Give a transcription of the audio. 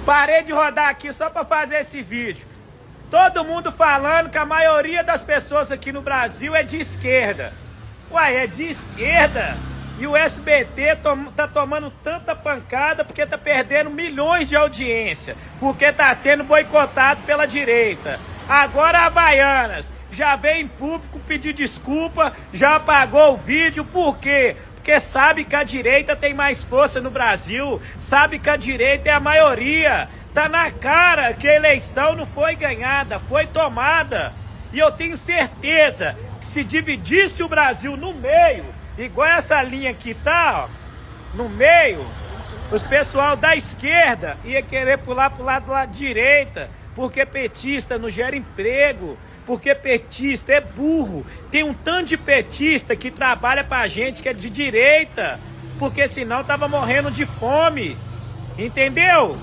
Parei de rodar aqui só para fazer esse vídeo. Todo mundo falando que a maioria das pessoas aqui no Brasil é de esquerda. Uai, é de esquerda? E o SBT tá tomando tanta pancada porque tá perdendo milhões de audiência, porque tá sendo boicotado pela direita. Agora a Havaianas já veio em público pedir desculpa, já apagou o vídeo, por quê? Porque sabe que a direita tem mais força no Brasil, sabe que a direita é a maioria. Tá na cara que a eleição não foi ganhada, foi tomada. E eu tenho certeza que se dividisse o Brasil no meio, igual essa linha aqui tá, ó, no meio, os pessoal da esquerda ia querer pular pro lado da direita, porque petista não gera emprego, porque petista é burro. Tem um tanto de petista que trabalha pra gente que é de direita, porque senão tava morrendo de fome, entendeu?